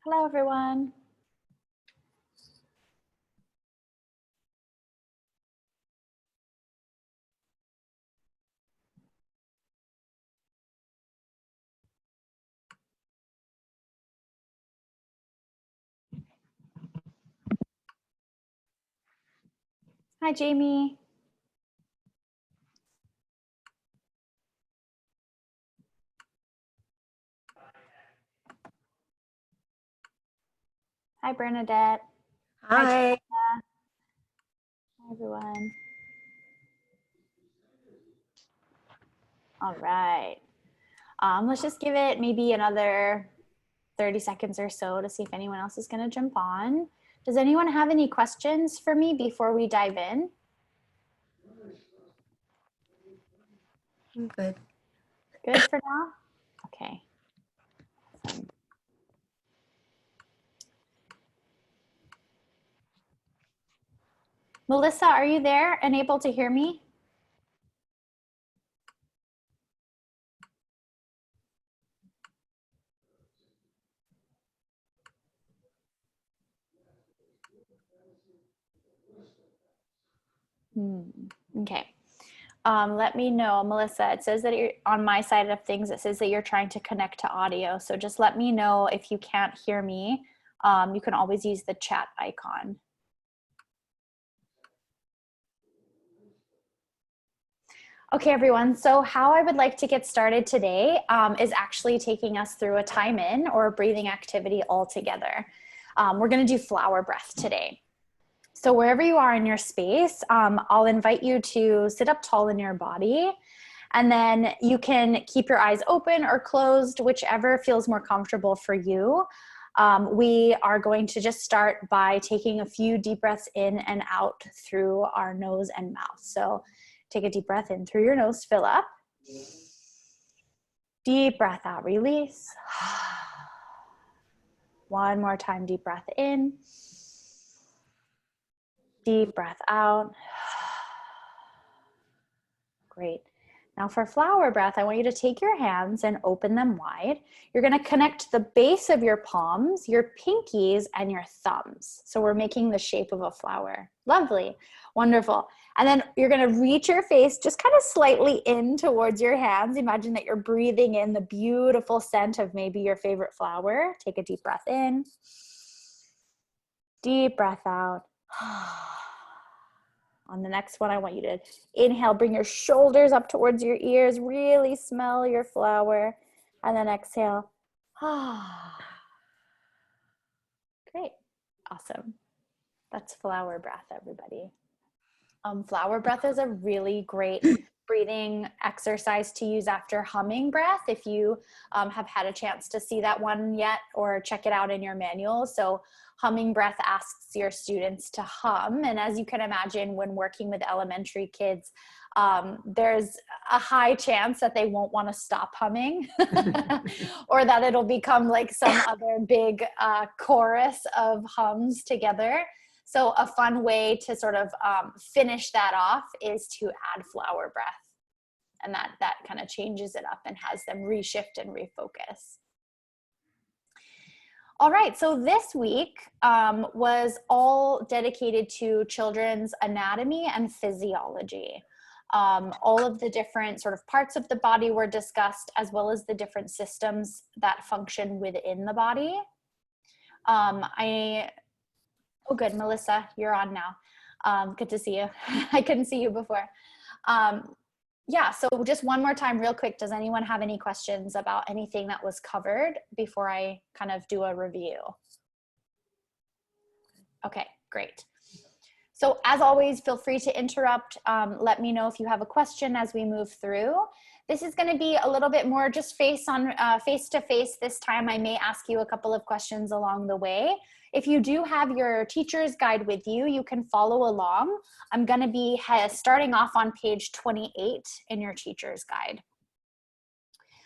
Hello, everyone. Hi, Jamie. Hi, Bernadette. Hi. Hi, everyone. All right. Let's just give it maybe another 30 seconds or so to see if anyone else is going to jump on. Does anyone have any questions for me before we dive in? I'm good. Good for now? Okay. Awesome. Melissa, are you there and able to hear me? Okay. Let me know, Melissa. It says that you're on my side of things. It says that you're trying to connect to audio. So just let me know if you can't hear me. You can always use the chat icon. Okay, everyone. So how I would like to get started today is actually taking us through a time in or a breathing activity all together. We're going to do flower breath today. So wherever you are in your space, I'll invite you to sit up tall in your body. And then you can keep your eyes open or closed, whichever feels more comfortable for you. We are going to just start by taking a few deep breaths in and out through our nose and mouth. So take a deep breath in through your nose, fill up. Deep breath out, release. One more time, deep breath in. Deep breath out. Great. Now for flower breath, I want you to take your hands and open them wide. You're going to connect the base of your palms, your pinkies, and your thumbs. So we're making the shape of a flower. Lovely. Wonderful. And then you're going to reach your face just kind of slightly in towards your hands. Imagine that you're breathing in the beautiful scent of maybe your favorite flower. Take a deep breath in. Deep breath out. On the next one, I want you to inhale, bring your shoulders up towards your ears, really smell your flower, and then exhale. Great. Awesome. That's flower breath, everybody. Flower breath is a really great breathing exercise to use after humming breath, if you have had a chance to see that one yet or check it out in your manual. So humming breath asks your students to hum, and as you can imagine, when working with elementary kids, there's a high chance that they won't want to stop humming or that it'll become like some other big chorus of hums together. So a fun way to sort of finish that off is to add flower breath. And that kind of changes it up and has them reshift and refocus. All right, so this week was all dedicated to children's anatomy and physiology. All of the different sort of parts of the body were discussed, as well as the different systems that function within the body. Oh, good, Melissa, you're on now. Good to see you. I couldn't see you before. Yeah, so just one more time real quick, does anyone have any questions about anything that was covered before I kind of do a review? Okay, great. So as always, feel free to interrupt. Let me know if you have a question as we move through. This is going to be a little bit more just face to face this time. I may ask you a couple of questions along the way. If you do have your teacher's guide with you, you can follow along. I'm going to be starting off on page 28 in your teacher's guide.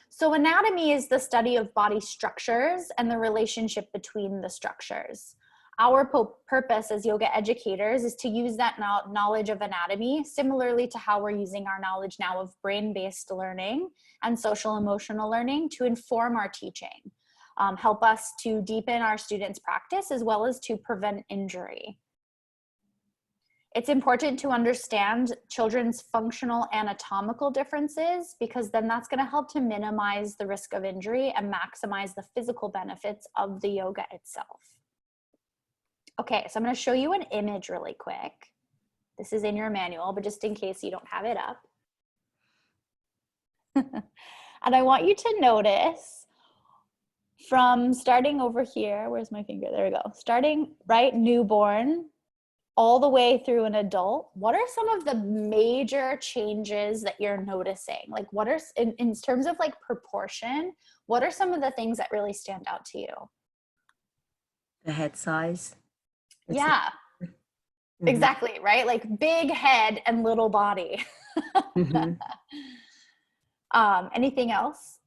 So anatomy is the study of body structures and the relationship between the structures. Our purpose as yoga educators is to use that knowledge of anatomy, similarly to how we're using our knowledge now of brain-based learning and social emotional learning, to inform our teaching. help us to deepen our students' practice as well as to prevent injury. It's important to understand children's functional anatomical differences, because then that's going to help to minimize the risk of injury and maximize the physical benefits of the yoga itself. Okay, so I'm going to show you an image really quick. This is in your manual, but just in case you don't have it up. And I want you to notice from starting over here, where's my finger? There we go. Starting right newborn all the way through an adult, what are some of the major changes that you're noticing? Like what are, in terms of like proportion, what are some of the things that really stand out to you? The head size. Yeah, exactly, right? Like big head and little body. Anything else?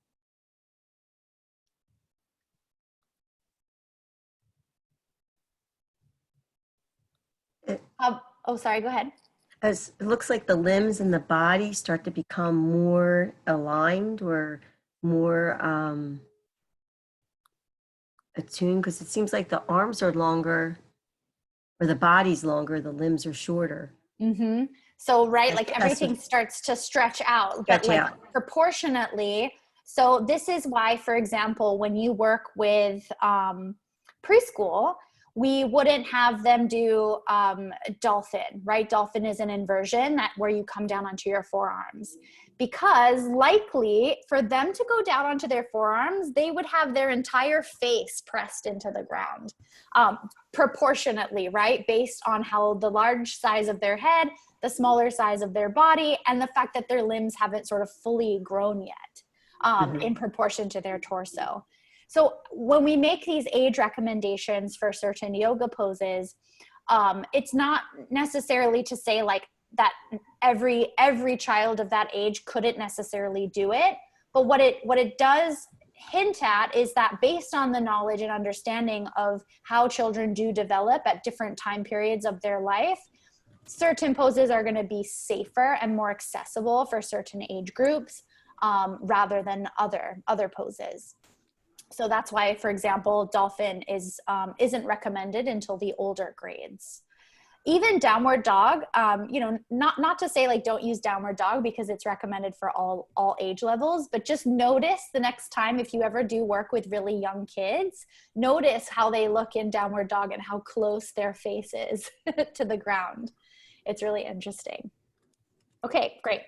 Oh, sorry, go ahead. As it looks like the limbs and the body start to become more aligned or more attuned, because it seems like the arms are longer or the body's longer, the limbs are shorter. Mm-hmm. So, right, like everything starts to stretch out, but like proportionately. So this is why, for example, when you work with preschool, we wouldn't have them do dolphin, right? Dolphin is an inversion where you come down onto your forearms, because likely for them to go down onto their forearms, they would have their entire face pressed into the ground, proportionately, right? Based on how the large size of their head, the smaller size of their body, and the fact that their limbs haven't sort of fully grown yet in proportion to their torso. So when we make these age recommendations for certain yoga poses, it's not necessarily to say like that every child of that age couldn't necessarily do it. But what it does hint at is that based on the knowledge and understanding of how children do develop at different time periods of their life, certain poses are going to be safer and more accessible for certain age groups rather than other poses. So that's why, for example, dolphin isn't recommended until the older grades. Even downward dog, not to say like don't use downward dog because it's recommended for all age levels, but just notice the next time if you ever do work with really young kids, notice how they look in downward dog and how close their face is to the ground. It's really interesting. Okay, great.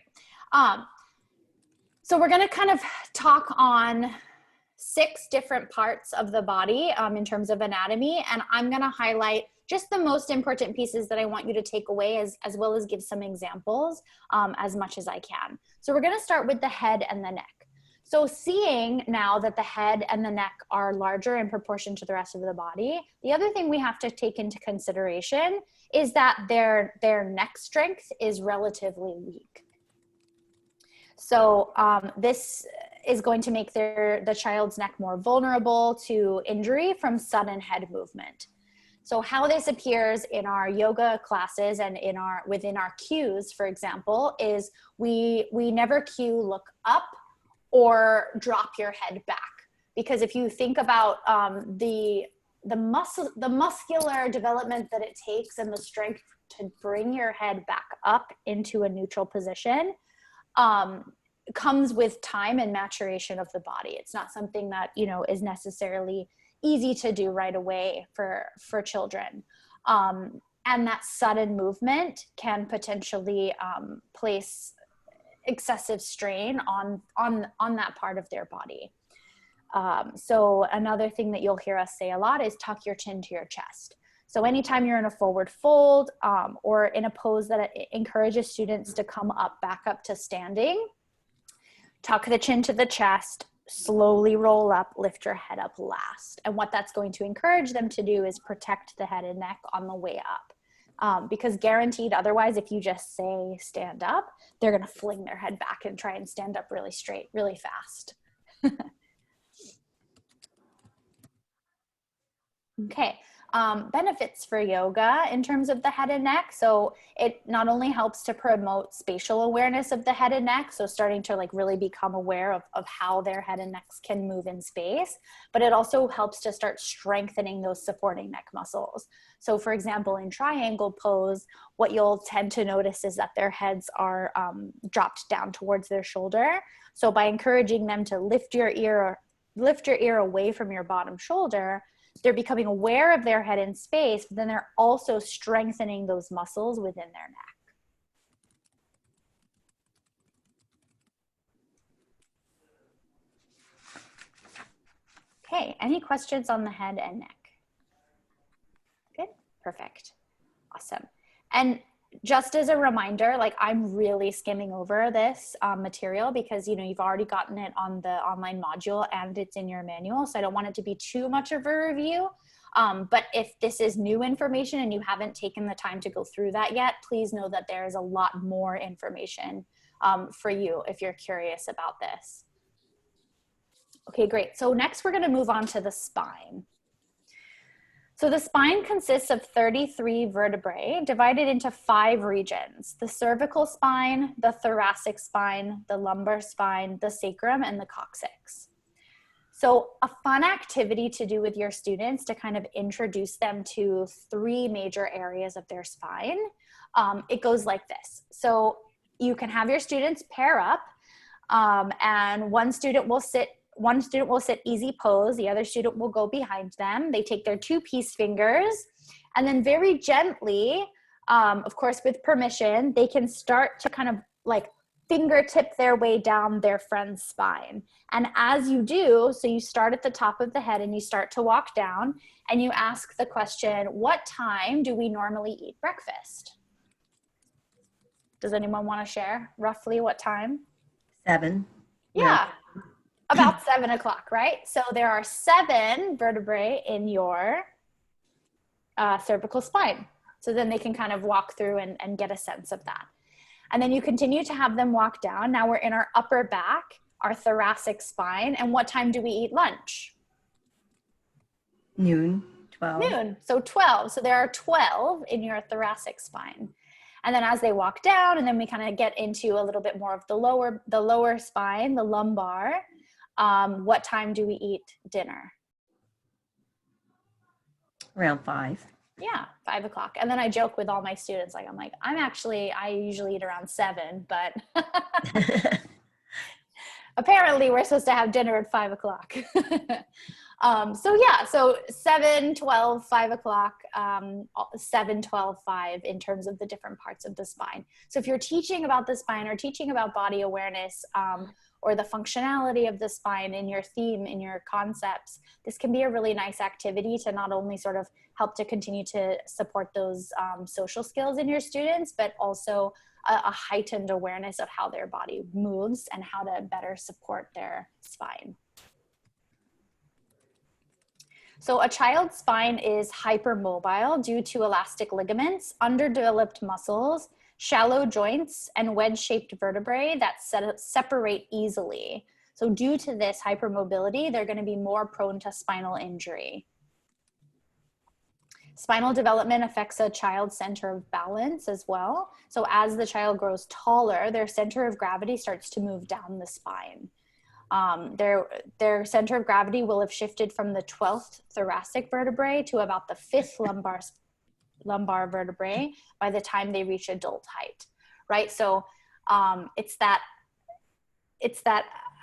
So we're going to kind of talk on 6 different parts of the body in terms of anatomy, and I'm going to highlight just the most important pieces that I want you to take away as well as give some examples as much as I can. So we're going to start with the head and the neck. So seeing now that the head and the neck are larger in proportion to the rest of the body, the other thing we have to take into consideration is that their neck strength is relatively weak. So this is going to make the child's neck more vulnerable to injury from sudden head movement. So how this appears in our yoga classes and within our cues, for example, is we never cue look up or drop your head back. Because if you think about the muscular development that it takes and the strength to bring your head back up into a neutral position, comes with time and maturation of the body. It's not something that, is necessarily easy to do right away for children. And that sudden movement can potentially place excessive strain on that part of their body. So another thing that you'll hear us say a lot is tuck your chin to your chest. So anytime you're in a forward fold or in a pose that encourages students to come back up to standing, tuck the chin to the chest, slowly roll up, lift your head up last. And what that's going to encourage them to do is protect the head and neck on the way up. Because guaranteed otherwise, if you just say stand up, they're going to fling their head back and try and stand up really straight, really fast. Okay. benefits for yoga in terms of the head and neck. So it not only helps to promote spatial awareness of the head and neck, so starting to like really become aware of how their head and necks can move in space, but it also helps to start strengthening those supporting neck muscles. So for example, in triangle pose, what you'll tend to notice is that their heads are dropped down towards their shoulder. So by encouraging them to lift your ear away from your bottom shoulder, they're becoming aware of their head in space, but then they're also strengthening those muscles within their neck. Okay, any questions on the head and neck? Good, perfect, awesome. And just as a reminder, like I'm really skimming over this material because you've already gotten it on the online module and it's in your manual, so I don't want it to be too much of a review. But if this is new information and you haven't taken the time to go through that yet, please know that there is a lot more information for you if you're curious about this. Okay, great. So next we're going to move on to the spine. So the spine consists of 33 vertebrae divided into 5 regions: the cervical spine, the thoracic spine, the lumbar spine, the sacrum, and the coccyx. So a fun activity to do with your students to kind of introduce them to 3 major areas of their spine, it goes like this. So you can have your students pair up, and one student will sit easy pose, the other student will go behind them. They take their 2 peace fingers, and then very gently, of course with permission, they can start to kind of like fingertip their way down their friend's spine. And as you do, so you start at the top of the head and you start to walk down, and you ask the question, what time do we normally eat breakfast? Does anyone want to share roughly what time? 7. Yeah. About 7 o'clock, right? So there are 7 vertebrae in your cervical spine. So then they can kind of walk through and get a sense of that. And then you continue to have them walk down. Now we're in our upper back, our thoracic spine. And what time do we eat lunch? Noon, 12. Noon, so 12. So there are 12 in your thoracic spine. And then as they walk down, and then we kind of get into a little bit more of the lower spine, the lumbar. What time do we eat dinner? Around 5. Yeah, 5 o'clock. And then I joke with all my students, like, I usually eat around 7, but apparently we're supposed to have dinner at 5 o'clock. So 7, 12, 5 o'clock, 7, 12, 5 in terms of the different parts of the spine. So if you're teaching about the spine or teaching about body awareness, or the functionality of the spine in your theme, in your concepts, this can be a really nice activity to not only sort of help to continue to support those social skills in your students, but also a heightened awareness of how their body moves and how to better support their spine. So a child's spine is hypermobile due to elastic ligaments, underdeveloped muscles, shallow joints, and wedge-shaped vertebrae that separate easily. So due to this hypermobility, they're going to be more prone to spinal injury. Spinal development affects a child's center of balance as well. So as the child grows taller, their center of gravity starts to move down the spine. Their center of gravity will have shifted from the 12th thoracic vertebrae to about the 5th lumbar vertebrae by the time they reach adult height, right? So it's that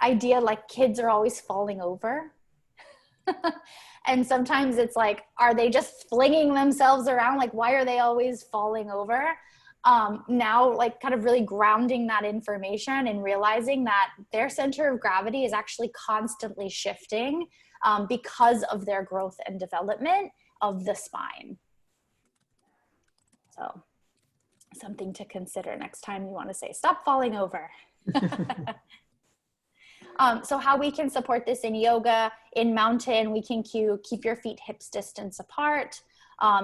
idea like kids are always falling over. And sometimes it's like, are they just flinging themselves around? Like, why are they always falling over? Now, like kind of really grounding that information and realizing that their center of gravity is actually constantly shifting because of their growth and development of the spine. So something to consider next time you want to say, stop falling over. So how we can support this in yoga, in mountain, we can keep your feet hips distance apart.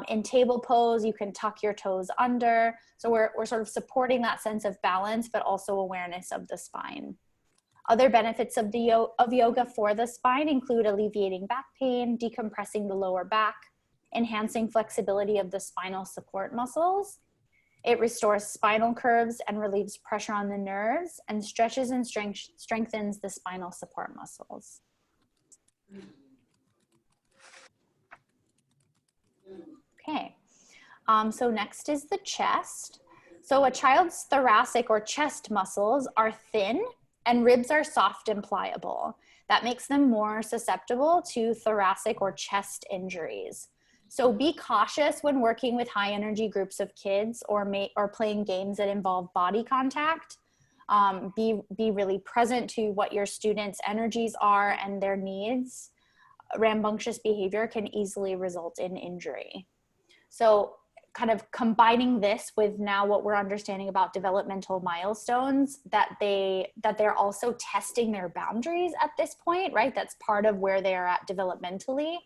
In table pose, you can tuck your toes under. So we're sort of supporting that sense of balance, but also awareness of the spine. Other benefits of yoga for the spine include alleviating back pain, decompressing the lower back, enhancing flexibility of the spinal support muscles. It restores spinal curves and relieves pressure on the nerves, and stretches and strengthens the spinal support muscles. Okay, so next is the chest. So a child's thoracic or chest muscles are thin and ribs are soft and pliable. That makes them more susceptible to thoracic or chest injuries. So be cautious when working with high energy groups of kids or playing games that involve body contact. Be really present to what your students' energies are and their needs. Rambunctious behavior can easily result in injury. So kind of combining this with now what we're understanding about developmental milestones, that they're also testing their boundaries at this point, right? That's part of where they are at developmentally.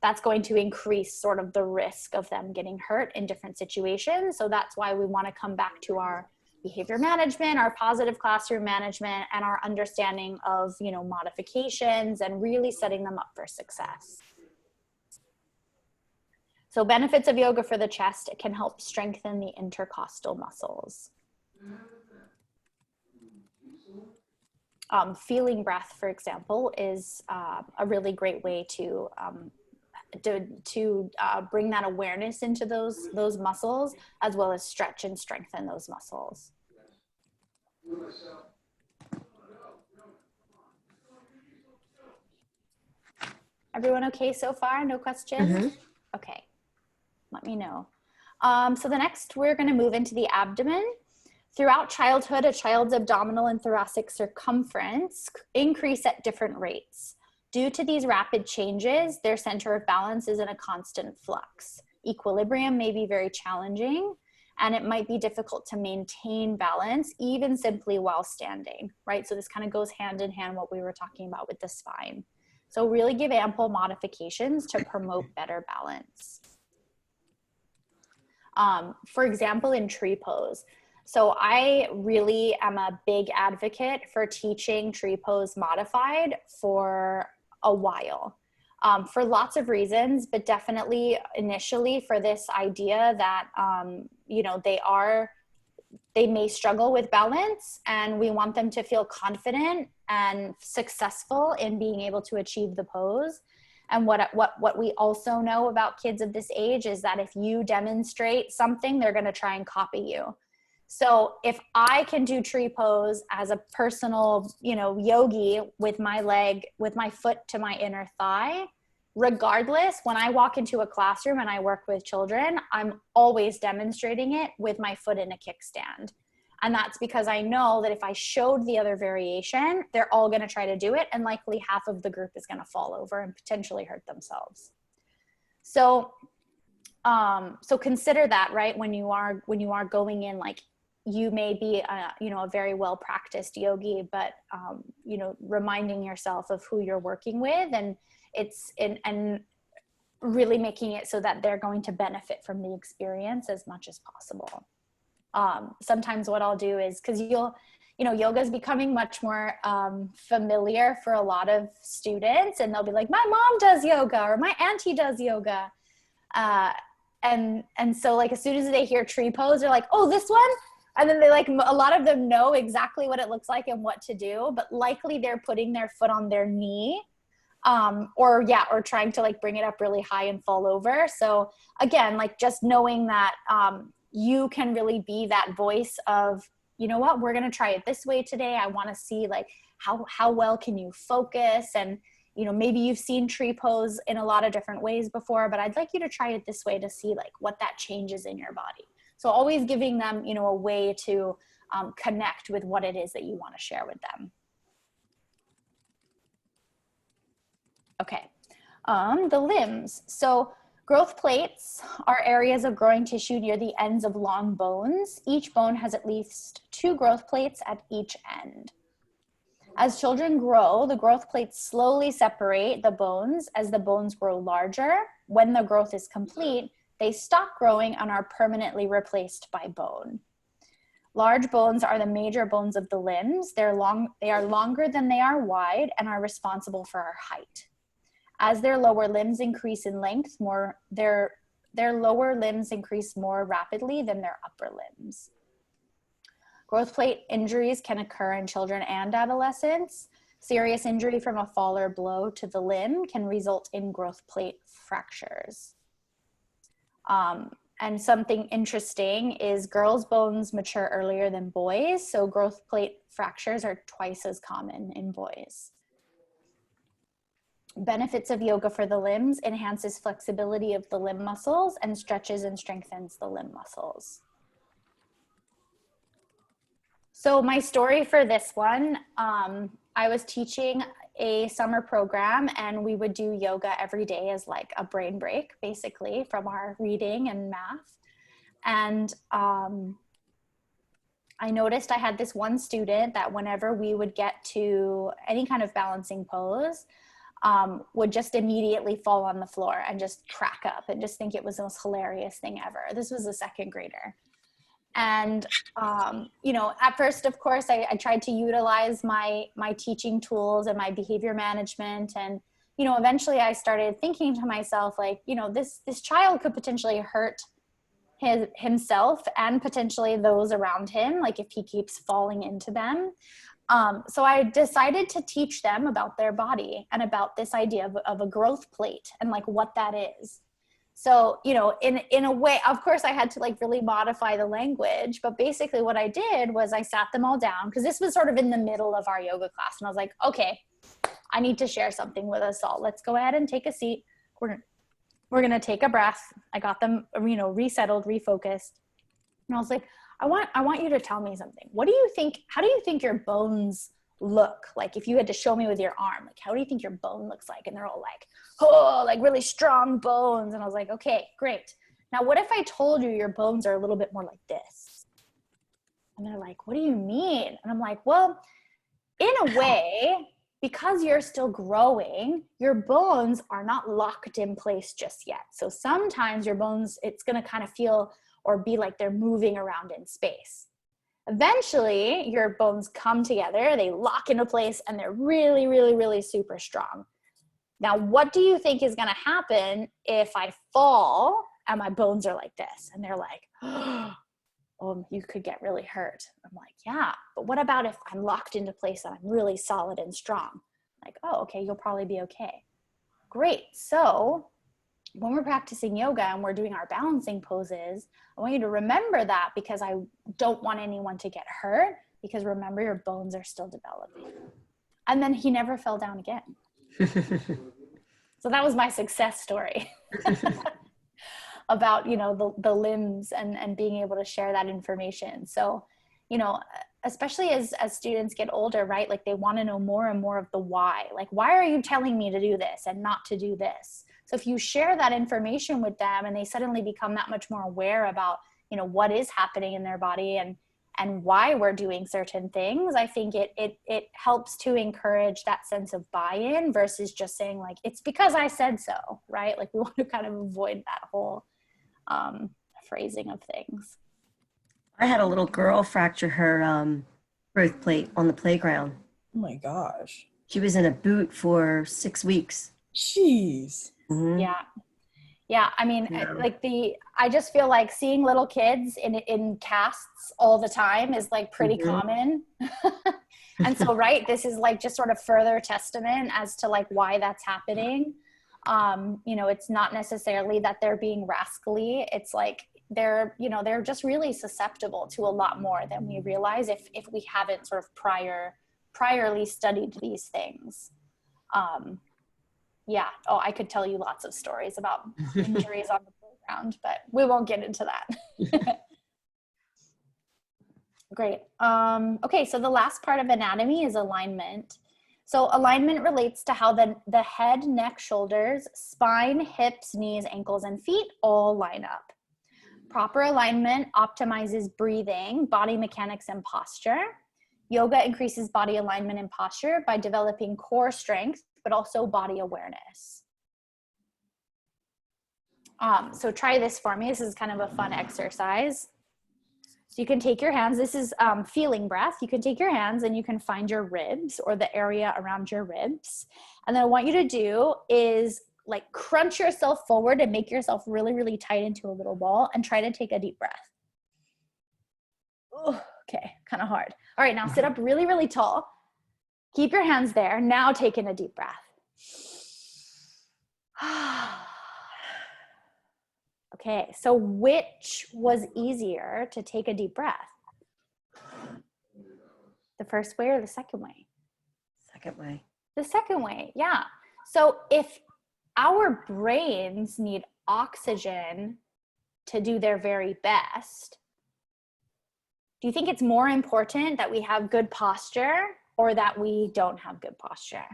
That's going to increase sort of the risk of them getting hurt in different situations. So that's why we want to come back to our behavior management, our positive classroom management, and our understanding of, modifications and really setting them up for success. So benefits of yoga for the chest, it can help strengthen the intercostal muscles. Feeling breath, for example, is a really great way to bring that awareness into those muscles, as well as stretch and strengthen those muscles. Everyone okay so far? No questions? Mm-hmm. Okay, let me know. So the next, we're going to move into the abdomen. Throughout childhood, a child's abdominal and thoracic circumference increase at different rates. Due to these rapid changes, their center of balance is in a constant flux. Equilibrium may be very challenging, and it might be difficult to maintain balance, even simply while standing, right? So this kind of goes hand in hand what we were talking about with the spine. So really give ample modifications to promote better balance. For example, in tree pose. So I really am a big advocate for teaching tree pose modified for a while, for lots of reasons, but definitely initially for this idea that, they may struggle with balance, and we want them to feel confident and successful in being able to achieve the pose. And what we also know about kids of this age is that if you demonstrate something, they're going to try and copy you. So if I can do tree pose as a personal, yogi with my foot to my inner thigh, regardless, when I walk into a classroom and I work with children, I'm always demonstrating it with my foot in a kickstand. And that's because I know that if I showed the other variation, they're all going to try to do it, and likely half of the group is going to fall over and potentially hurt themselves. So consider that, right? When you are going in, like, you may be a very well practiced yogi, but reminding yourself of who you're working with, and and really making it so that they're going to benefit from the experience as much as possible. Sometimes what I'll do is, because yoga is becoming much more familiar for a lot of students, and they'll be like, my mom does yoga, or my auntie does yoga. And so, like, as soon as they hear tree pose, they're like, oh, this one? And then a lot of them know exactly what it looks like and what to do, but likely they're putting their foot on their knee, or trying to bring it up really high and fall over. So again, just knowing that, you can really be that voice of, you know what, we're going to try it this way today. I want to see how well can you focus, and maybe you've seen tree pose in a lot of different ways before, but I'd like you to try it this way to see what that changes in your body. So always giving them, a way to connect with what it is that you want to share with them. Okay, the limbs. So growth plates are areas of growing tissue near the ends of long bones. Each bone has at least 2 growth plates at each end. As children grow, the growth plates slowly separate the bones as the bones grow larger. When the growth is complete, they stop growing and are permanently replaced by bone. Large bones are the major bones of the limbs. They are longer than they are wide and are responsible for our height. As their lower limbs increase in length, their lower limbs increase more rapidly than their upper limbs. Growth plate injuries can occur in children and adolescents. Serious injury from a fall or blow to the limb can result in growth plate fractures. And something interesting is girls' bones mature earlier than boys, so growth plate fractures are twice as common in boys. Benefits of yoga for the limbs: enhances flexibility of the limb muscles and stretches and strengthens the limb muscles. So my story for this one, I was teaching a summer program and we would do yoga every day as like a brain break, basically, from our reading and math. And I noticed I had this one student that whenever we would get to any kind of balancing pose, would just immediately fall on the floor and just crack up and just think it was the most hilarious thing ever. This was a second grader. And, you know, at first, of course, I tried to utilize my teaching tools and my behavior management. And, you know, eventually I started thinking to myself, like, you know, this child could potentially hurt himself and potentially those around him, like if he keeps falling into them. So I decided to teach them about their body and about this idea of a growth plate and like what that is. So, you know, in a way, of course, I had to like really modify the language, but basically what I did was I sat them all down, because this was sort of in the middle of our yoga class. And I was like, okay, I need to share something with us all. Let's go ahead and take a seat. We're going to take a breath. I got them, you know, resettled, refocused. And I was like, I want you to tell me something. What do you think, how do you think your bones look like? If you had to show me with your arm, like, how do you think your bone looks like? And they're all like, oh, like really strong bones. And I was like, okay, great. Now, what if I told you your bones are a little bit more like this? And they're like, what do you mean? And I'm like, well, in a way, because you're still growing, your bones are not locked in place just yet. So sometimes your bones, it's going to kind of feel or be like they're moving around in space. Eventually, your bones come together, they lock into place, and they're really, really, really super strong. Now, what do you think is going to happen if I fall and my bones are like this? And they're like, oh, you could get really hurt. I'm like, yeah, but what about if I'm locked into place and I'm really solid and strong? Like, oh, okay, you'll probably be okay. Great. So when we're practicing yoga and we're doing our balancing poses, I want you to remember that, because I don't want anyone to get hurt, because remember, your bones are still developing. And then he never fell down again. So that was my success story about, you know, the limbs and being able to share that information. So, you know, especially as students get older, right? Like they want to know more and more of the why. Like, why are you telling me to do this and not to do this? So if you share that information with them and they suddenly become that much more aware about, you know, what is happening in their body and why we're doing certain things, I think it helps to encourage that sense of buy-in versus just saying like, it's because I said so, right? Like we want to kind of avoid that whole phrasing of things. I had a little girl fracture her growth plate on the playground. Oh my gosh. She was in a boot for 6 weeks. Jeez. Mm-hmm. Yeah. Yeah. I mean, like I just feel like seeing little kids in casts all the time is like pretty common. And so, right, this is like just sort of further testament as to like why that's happening. You know, it's not necessarily that they're being rascally. It's like they're just really susceptible to a lot more than we realize if we haven't sort of priorly studied these things. Yeah. Oh, I could tell you lots of stories about injuries on the playground, but we won't get into that. Great. Okay. So the last part of anatomy is alignment. So alignment relates to how the head, neck, shoulders, spine, hips, knees, ankles, and feet all line up. Proper alignment optimizes breathing, body mechanics, and posture. Yoga increases body alignment and posture by developing core strength, but also body awareness. So try this for me. This is kind of a fun exercise. So So you can take your hands, this is feeling breath. You can take your hands and you can find your ribs or the area around your ribs. And then what I want you to do is like crunch yourself forward and make yourself really, really tight into a little ball and try to take a deep breath. Ooh, okay, kind of hard. All right, now sit up really, really tall. Keep your hands there. Now take in a deep breath. Okay, so which was easier to take a deep breath? The first way or the second way? Second way. The second way, yeah. So if our brains need oxygen to do their very best, do you think it's more important that we have good posture or that we don't have good posture?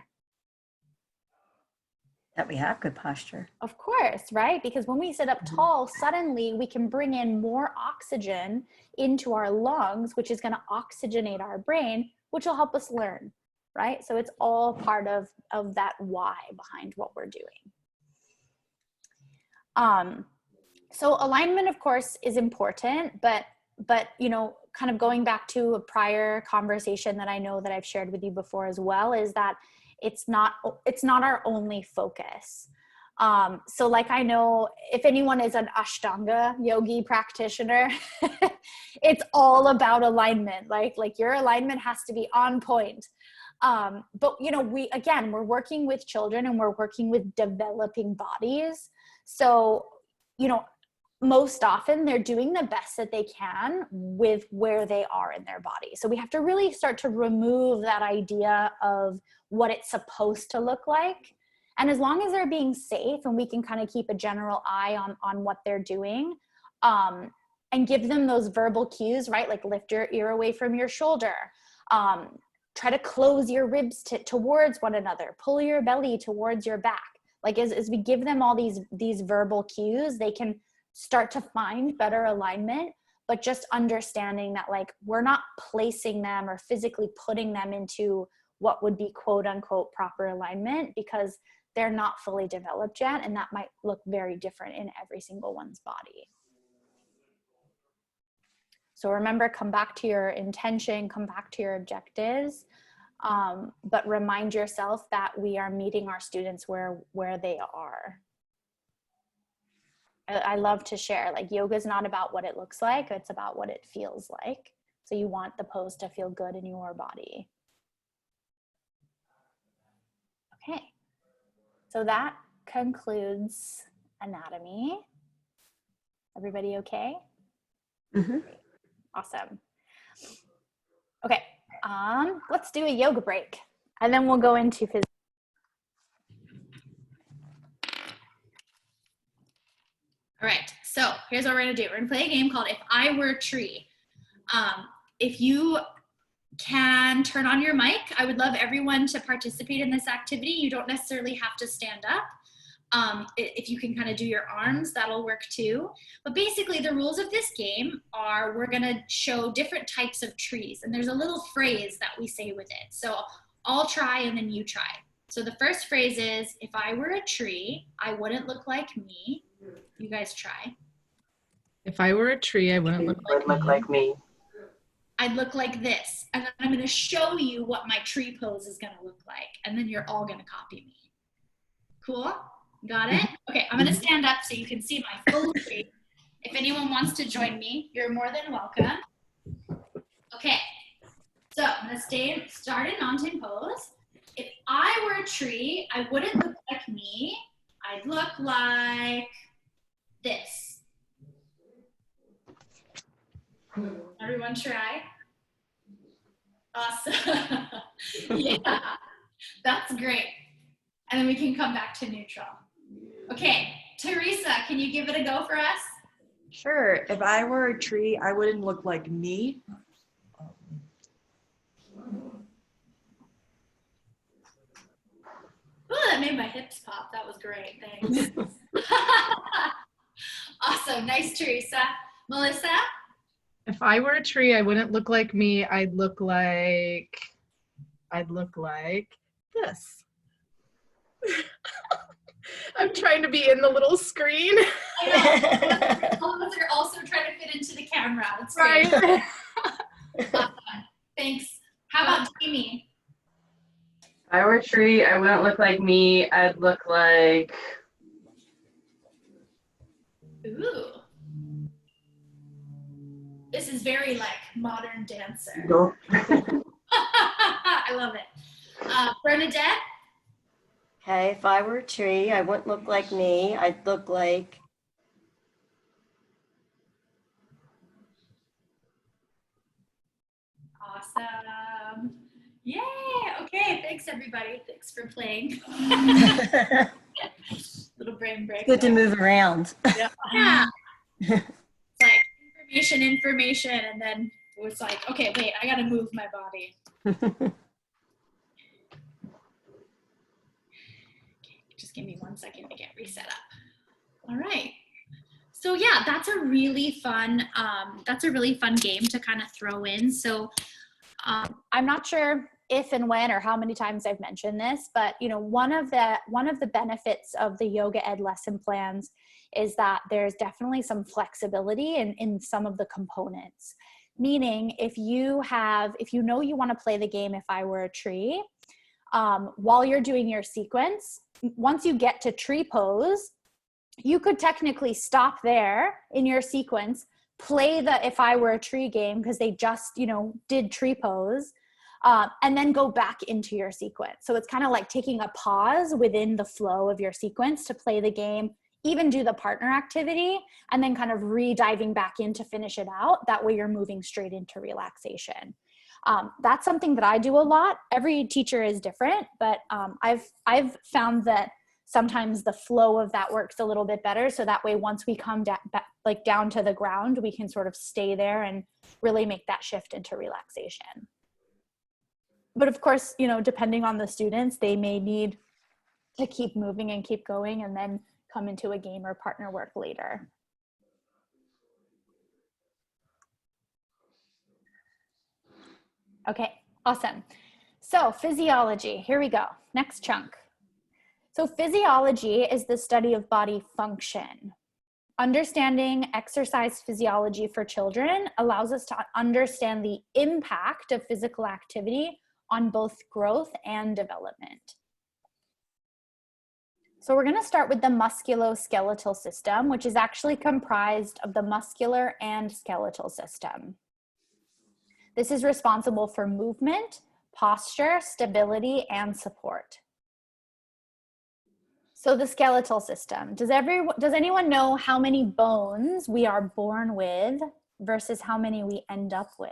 That we have good posture. Of course, right? Because when we sit up tall, suddenly we can bring in more oxygen into our lungs, which is going to oxygenate our brain, which will help us learn, right? So it's all part of that why behind what we're doing. So alignment, of course, is important, but you know, kind of going back to a prior conversation that I know that I've shared with you before as well, is that it's not our only focus. So like, I know if anyone is an Ashtanga yogi practitioner, it's all about alignment. Like your alignment has to be on point. But you know, we're working with children and we're working with developing bodies. So, you know, most often they're doing the best that they can with where they are in their body. So we have to really start to remove that idea of what it's supposed to look like. And as long as they're being safe and we can kind of keep a general eye on what they're doing, and give them those verbal cues, right? Like lift your ear away from your shoulder. Try to close your ribs towards one another. Pull your belly towards your back. Like as we give them all these verbal cues, they can start to find better alignment, but just understanding that like we're not placing them or physically putting them into what would be quote unquote proper alignment because they're not fully developed yet, and that might look very different in every single one's body. So remember, come back to your intention, come back to your objectives, but remind yourself that we are meeting our students where they are. I love to share, like yoga is not about what it looks like, it's about what it feels like. So you want the pose to feel good in your body. Okay, so that concludes anatomy. Everybody okay? Mm-hmm. Awesome. Okay, let's do a yoga break and then we'll go into physiology. All right, so here's what we're gonna do. We're gonna play a game called If I Were a Tree. If you can turn on your mic, I would love everyone to participate in this activity. You don't necessarily have to stand up. If you can kind of do your arms, that'll work too. But basically the rules of this game are we're gonna show different types of trees, and there's a little phrase that we say with it. So I'll try and then you try. So the first phrase is, if I were a tree, I wouldn't look like me. You guys try. If I were a tree, I wouldn't look like me. I'd look like this. And then I'm going to show you what my tree pose is going to look like. And then you're all going to copy me. Cool? Got it? Okay, I'm going to stand up so you can see my full tree. If anyone wants to join me, you're more than welcome. Okay, so I'm going to start in mountain pose. If I were a tree, I wouldn't look like me. I'd look like this. Everyone try. Awesome. Yeah, that's great. And then we can come back to neutral. Okay, Teresa, can you give it a go for us? Sure. If I were a tree, I wouldn't look like me. Ooh, that made my hips pop. That was great. Thanks. Awesome. Nice, Teresa. Melissa? If I were a tree, I wouldn't look like me. I'd look like this. I'm trying to be in the little screen. I know. All of us are also trying to fit into the camera. That's great. Right. Awesome. Thanks. How about Jamie? If I were a tree, I wouldn't look like me. I'd look like Ooh. This is very like modern dancer. Eagle. I love it. Bernadette? Okay, if I were a tree, I wouldn't look like me. I'd look like Awesome. Yay. Okay. Thanks, everybody. Thanks for playing. Little brain break. good to move around. Yeah. It's like information, and then it was like, okay, wait, I got to move my body. Okay, just give me 1 second to get reset up. All right. So yeah, that's a really fun game to kind of throw in. So I'm not sure if and when or how many times I've mentioned this, but you know, one of the benefits of the yoga ed lesson plans is that there's definitely some flexibility in some of the components. Meaning if you know you want to play the game If I Were a Tree, while you're doing your sequence, once you get to tree pose, you could technically stop there in your sequence, play the If I Were a Tree game because they just, you know, did tree pose, and then go back into your sequence. So it's kind of like taking a pause within the flow of your sequence to play the game, even do the partner activity, and then kind of re-diving back in to finish it out. That way you're moving straight into relaxation. That's something that I do a lot. Every teacher is different, but I've found that sometimes the flow of that works a little bit better. So that way, once we come down to the ground, we can sort of stay there and really make that shift into relaxation. But of course, you know, depending on the students, they may need to keep moving and keep going and then come into a game or partner work later. Okay, awesome. So physiology, here we go. Next chunk. So physiology is the study of body function. Understanding exercise physiology for children allows us to understand the impact of physical activity on both growth and development. So we're going to start with the musculoskeletal system, which is actually comprised of the muscular and skeletal system. This is responsible for movement, posture, stability, and support. So the skeletal system, does anyone know how many bones we are born with versus how many we end up with?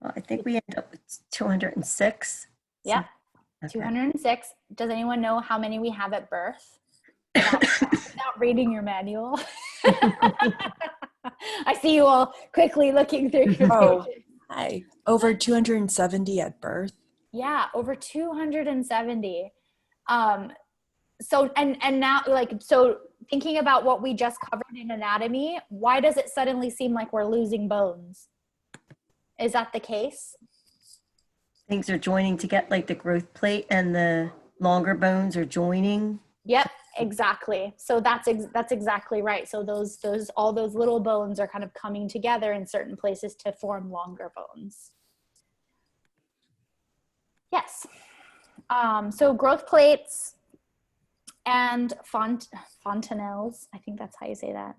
Well, I think we end up with 206. Yeah, Okay. 206. Does anyone know how many we have at birth? Without reading your manual. I see you all quickly looking through your Oh, pages. hi. Over 270 at birth. Yeah, over 270. So now, like, so thinking about what we just covered in anatomy, why does it suddenly seem like we're losing bones? Is that the case? Things are joining to get like the growth plate and the longer bones are joining. Yep, exactly. So that's exactly right. So all those little bones are kind of coming together in certain places to form longer bones. Yes. So growth plates and fontanelles, I think that's how you say that,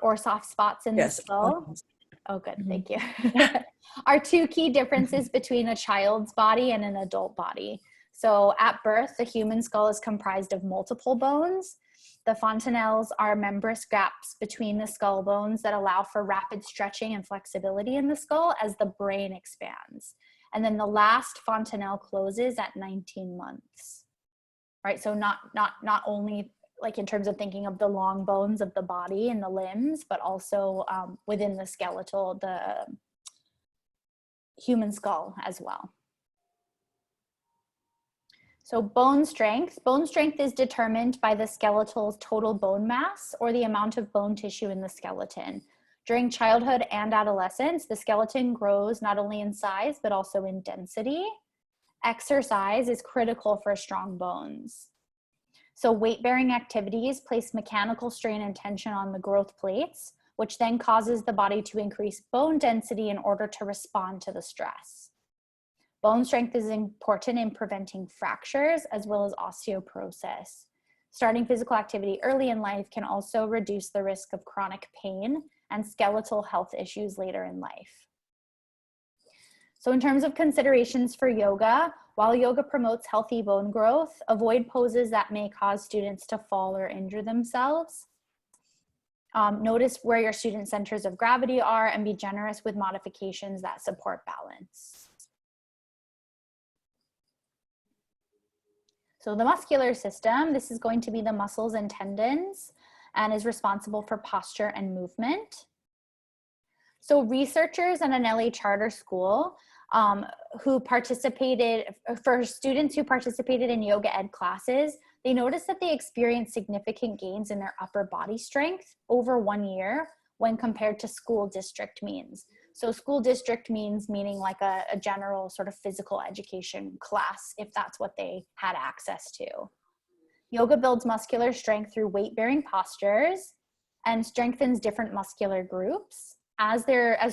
or soft spots in the skull. Oh, good. Thank you. Are two key differences between a child's body and an adult body. So at birth, the human skull is comprised of multiple bones. The fontanelles are membranous gaps between the skull bones that allow for rapid stretching and flexibility in the skull as the brain expands. And then the last fontanelle closes at 19 months, right? So not only like in terms of thinking of the long bones of the body and the limbs, but also within the skeletal, the human skull as well. So bone strength is determined by the skeletal's total bone mass or the amount of bone tissue in the skeleton. During childhood and adolescence, the skeleton grows not only in size, but also in density. Exercise is critical for strong bones. So weight-bearing activities place mechanical strain and tension on the growth plates, which then causes the body to increase bone density in order to respond to the stress. Bone strength is important in preventing fractures as well as osteoporosis. Starting physical activity early in life can also reduce the risk of chronic pain and skeletal health issues later in life. So in terms of considerations for yoga, while yoga promotes healthy bone growth, avoid poses that may cause students to fall or injure themselves. Notice where your student centers of gravity are and be generous with modifications that support balance. So the muscular system, this is going to be the muscles and tendons and is responsible for posture and movement. So researchers in an LA charter school who participated, for students who participated in yoga ed classes, they noticed that they experienced significant gains in their upper body strength over 1 year when compared to school district means. So school district means meaning like a general sort of physical education class, if that's what they had access to. Yoga builds muscular strength through weight-bearing postures and strengthens different muscular groups. As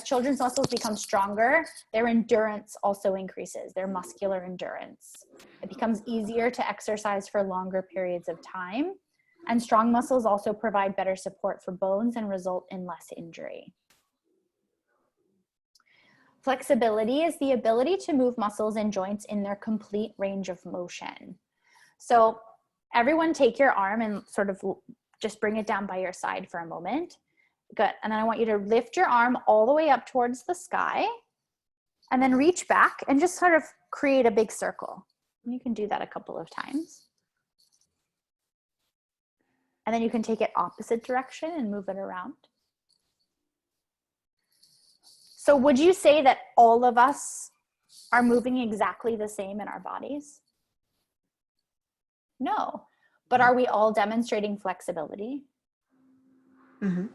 children's muscles become stronger, their endurance also increases, their muscular endurance. It becomes easier to exercise for longer periods of time. And strong muscles also provide better support for bones and result in less injury. Flexibility is the ability to move muscles and joints in their complete range of motion. So everyone take your arm and sort of just bring it down by your side for a moment. Good. And then I want you to lift your arm all the way up towards the sky and then reach back and just sort of create a big circle. You can do that a couple of times. And then you can take it opposite direction and move it around. So would you say that all of us are moving exactly the same in our bodies? No. But are we all demonstrating flexibility? Mm-hmm.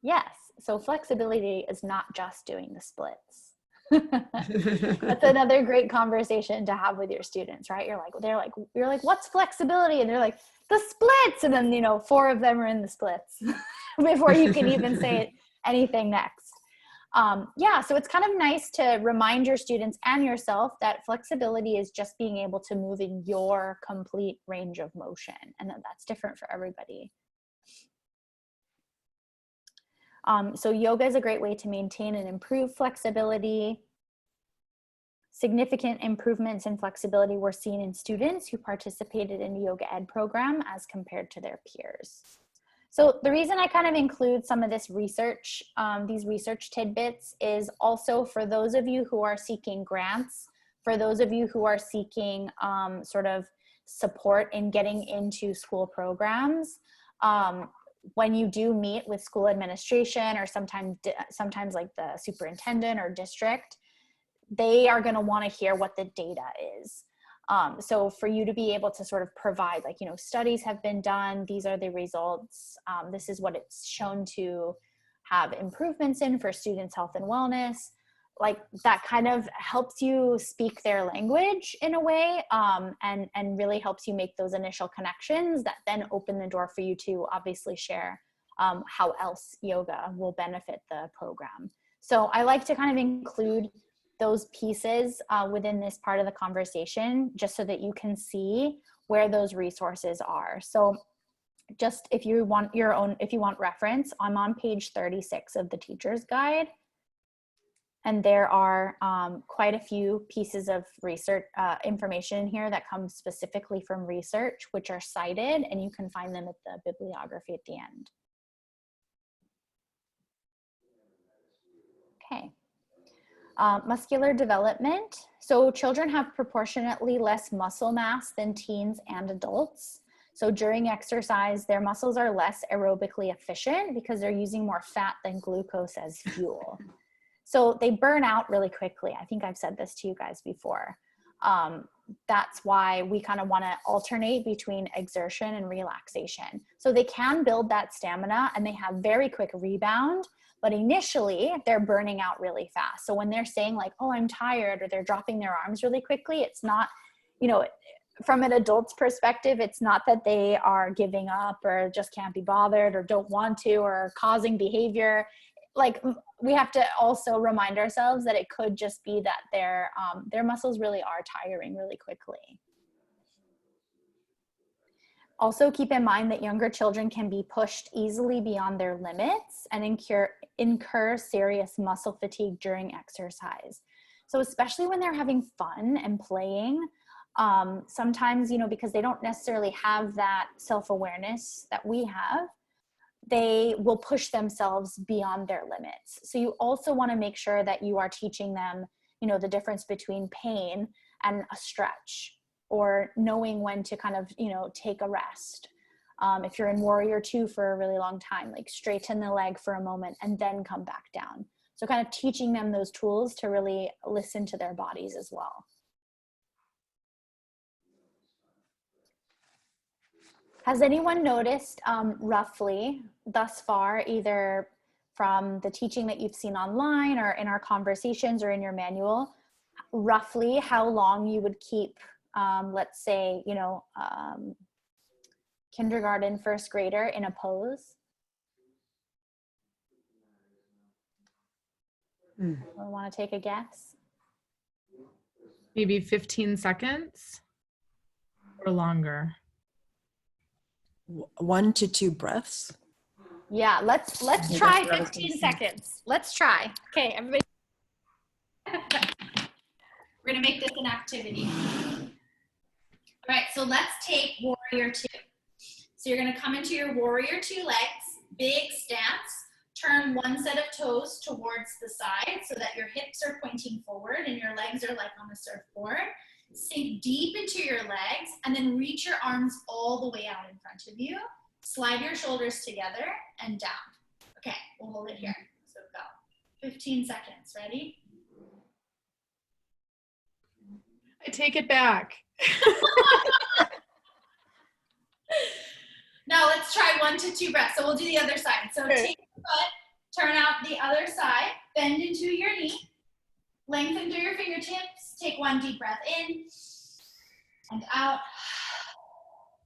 Yes. So flexibility is not just doing the splits. That's another great conversation to have with your students, right? You're like, what's flexibility? And they're like, the splits. And then, 4 of them are in the splits before you can even say anything next. So it's kind of nice to remind your students and yourself that flexibility is just being able to move in your complete range of motion, and that's different for everybody. So yoga is a great way to maintain and improve flexibility. Significant improvements in flexibility were seen in students who participated in the yoga ed program as compared to their peers. So the reason I kind of include some of this research, these research tidbits, is also for those of you who are seeking grants, for those of you who are seeking sort of support in getting into school programs. When you do meet with school administration or sometimes like the superintendent or district, they are going to want to hear what the data is. So for you to be able to sort of provide, like, studies have been done, these are the results, this is what it's shown to have improvements in for students' health and wellness, like that kind of helps you speak their language in a way, and really helps you make those initial connections that then open the door for you to obviously share how else yoga will benefit the program. So I like to kind of include those pieces within this part of the conversation, just so that you can see where those resources are. So just if you want reference, I'm on page 36 of the teacher's guide. And there are quite a few pieces of research information here that comes specifically from research, which are cited, and you can find them at the bibliography at the end. Okay. Muscular development. So children have proportionately less muscle mass than teens and adults. So during exercise, their muscles are less aerobically efficient because they're using more fat than glucose as fuel. So they burn out really quickly. I think I've said this to you guys before. That's why we kind of want to alternate between exertion and relaxation. So they can build that stamina and they have very quick rebound, but initially they're burning out really fast. So when they're saying like, oh, I'm tired, or they're dropping their arms really quickly, it's not, from an adult's perspective, it's not that they are giving up or just can't be bothered or don't want to or causing behavior. Like, we have to also remind ourselves that it could just be that their muscles really are tiring really quickly. Also, keep in mind that younger children can be pushed easily beyond their limits and incur serious muscle fatigue during exercise. So especially when they're having fun and playing, sometimes, because they don't necessarily have that self-awareness that we have, they will push themselves beyond their limits. So you also want to make sure that you are teaching them, the difference between pain and a stretch, or knowing when to kind of, take a rest. If you're in Warrior 2 for a really long time, like straighten the leg for a moment and then come back down. So kind of teaching them those tools to really listen to their bodies as well. Has anyone noticed roughly thus far, either from the teaching that you've seen online or in our conversations or in your manual, roughly how long you would keep, let's say, kindergarten, first grader in a pose? Want to take a guess? Maybe 15 seconds or longer. 1 to 2 breaths. Yeah, let's try 15 seconds. Let's try. Okay, everybody. We're gonna make this an activity. All right, so let's take Warrior 2. So you're gonna come into your Warrior 2 legs, big stance. Turn one set of toes towards the side so that your hips are pointing forward and your legs are like on a surfboard. Sink deep into your legs and then reach your arms all the way out in front of you. Slide your shoulders together and down. Okay, we'll hold it here. So go. 15 seconds. Ready? I take it back. Now let's try 1 to 2 breaths. So we'll do the other side. So take your foot, turn out the other side, bend into your knee, lengthen through your fingertips. Take 1 deep breath in and out.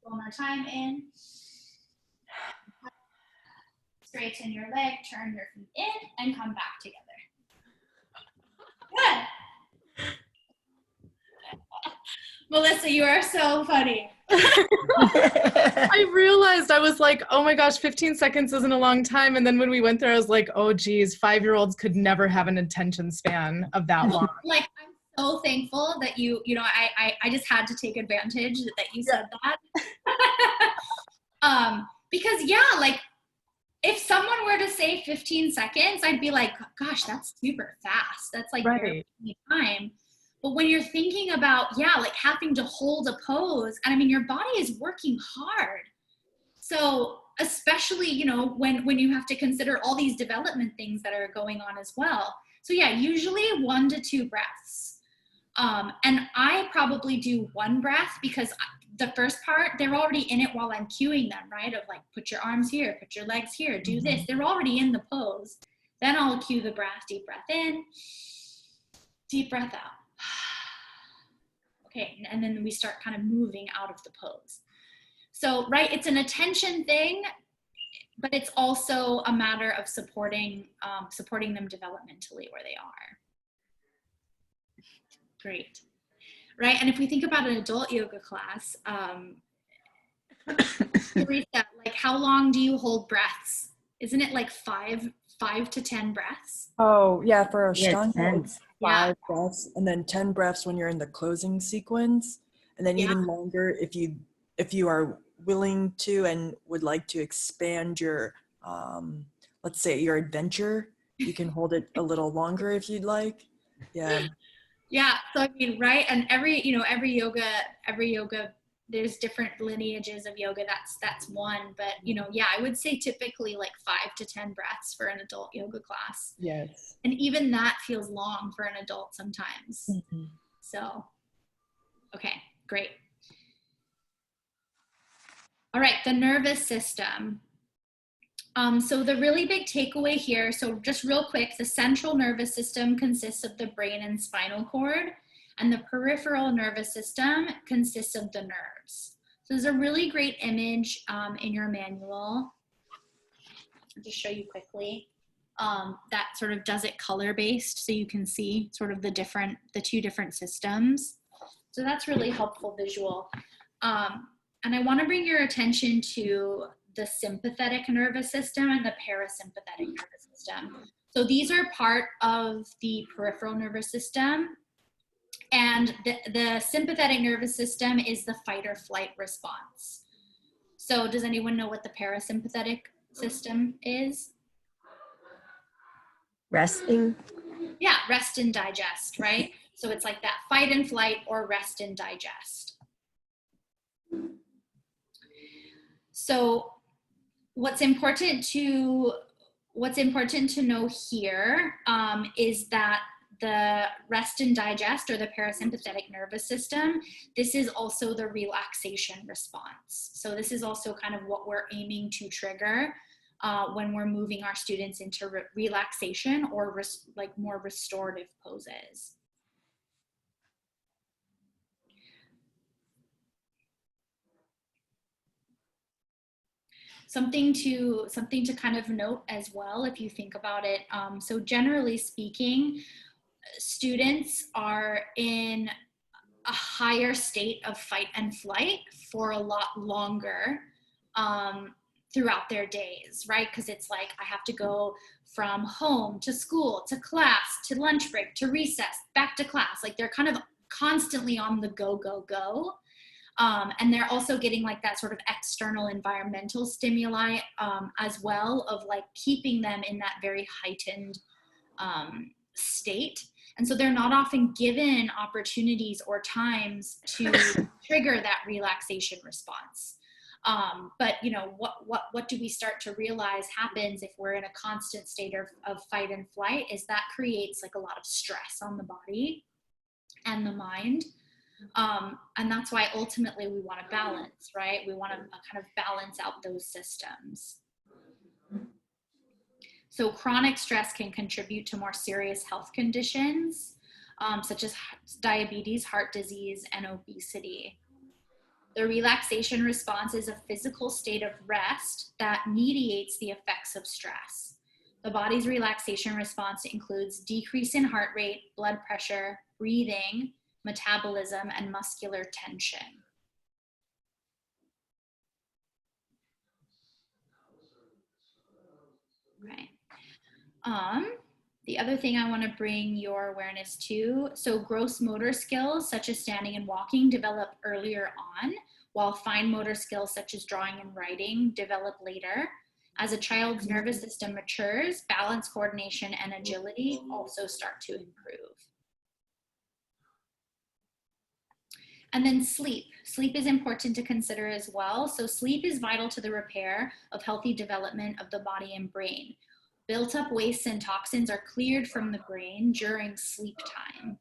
One more time in. Straighten your leg, turn your feet in, and come back together. Good. Melissa, you are so funny. I realized, I was like, oh my gosh, 15 seconds isn't a long time. And then when we went there, I was like, oh geez, 5-year-olds could never have an attention span of that long. Like, I'm so thankful that I just had to take advantage that you said that. Because like, if someone were to say 15 seconds, I'd be like, gosh, that's super fast. That's like right. Time. But when you're thinking about, like having to hold a pose, and I mean, your body is working hard. So especially, when you have to consider all these development things that are going on as well. So usually 1 to 2 breaths. And I probably do 1 breath because the first part, they're already in it while I'm cueing them, right? Of like, put your arms here, put your legs here, do this. They're already in the pose. Then I'll cue the breath, deep breath in, deep breath out. Okay, and then we start kind of moving out of the pose. So, right, it's an attention thing, but it's also a matter of supporting them developmentally where they are. Great. Right, and if we think about an adult yoga class, Teresa, like how long do you hold breaths? Isn't it like 5 to 10 breaths? Oh, yeah, for Yeah, Ashtanga, it's 5 Yeah. breaths, and then 10 breaths when you're in the closing sequence, and then even longer if you are willing to and would like to expand your, let's say your adventure, you can hold it a little longer if you'd like. Yeah. Yeah, so I mean, right, and every yoga, there's different lineages of yoga. That's one, but I would say typically like 5 to 10 breaths for an adult yoga class. Yes. And even that feels long for an adult sometimes. Mm-hmm. So, okay, great. All right, the nervous system. So the really big takeaway here, so just real quick, the central nervous system consists of the brain and spinal cord, and the peripheral nervous system consists of the nerves. So there's a really great image in your manual. I'll just show you quickly. That sort of does it color-based, so you can see sort of the two different systems. So that's really helpful visual. And I want to bring your attention to the sympathetic nervous system and the parasympathetic nervous system. So these are part of the peripheral nervous system. And the sympathetic nervous system is the fight or flight response. So does anyone know what the parasympathetic system is? Resting. Yeah, rest and digest, right? So it's like that fight and flight or rest and digest. So what's important to know here is that the rest and digest, or the parasympathetic nervous system, this is also the relaxation response. So this is also kind of what we're aiming to trigger when we're moving our students into relaxation or like more restorative poses. Something to kind of note as well, if you think about it. So generally speaking, students are in a higher state of fight and flight for a lot longer throughout their days, right? Because it's like, I have to go from home to school, to class, to lunch break, to recess, back to class. Like they're kind of constantly on the go, go, go. And they're also getting like that sort of external environmental stimuli as well, of like keeping them in that very heightened state. And so they're not often given opportunities or times to trigger that relaxation response. But you know, what do we start to realize happens if we're in a constant state of fight and flight is that creates like a lot of stress on the body and the mind. And that's why ultimately we want to balance, right? We want to kind of balance out those systems. So chronic stress can contribute to more serious health conditions, such as diabetes, heart disease, and obesity. The relaxation response is a physical state of rest that mediates the effects of stress. The body's relaxation response includes decrease in heart rate, blood pressure, breathing, metabolism, and muscular tension. Okay. The other thing I want to bring your awareness to, so gross motor skills such as standing and walking develop earlier on, while fine motor skills such as drawing and writing develop later. As a child's nervous system matures, balance, coordination, and agility also start to improve. And then sleep. Sleep is important to consider as well. So sleep is vital to the repair of healthy development of the body and brain. Built up wastes and toxins are cleared from the brain during sleep time.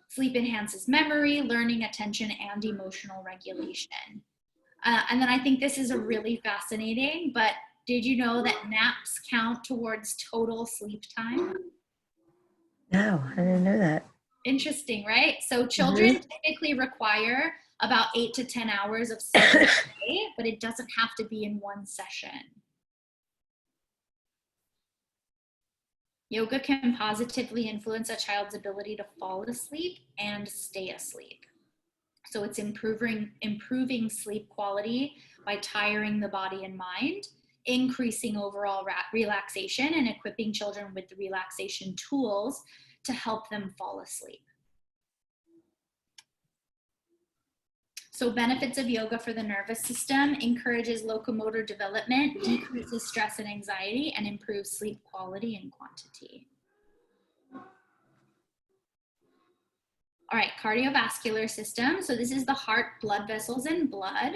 Sleep enhances memory, learning, attention, and emotional regulation. And then I think this is a really fascinating, but did you know that naps count towards total sleep time? No, I didn't know that. Interesting, right? So children typically require about 8 to 10 hours of sleep a day, but it doesn't have to be in one session. Yoga can positively influence a child's ability to fall asleep and stay asleep. So it's improving sleep quality by tiring the body and mind, increasing overall relaxation, and equipping children with the relaxation tools to help them fall asleep. So benefits of yoga for the nervous system: encourages locomotor development, decreases stress and anxiety, and improves sleep quality and quantity. All right, cardiovascular system. So this is the heart, blood vessels, and blood.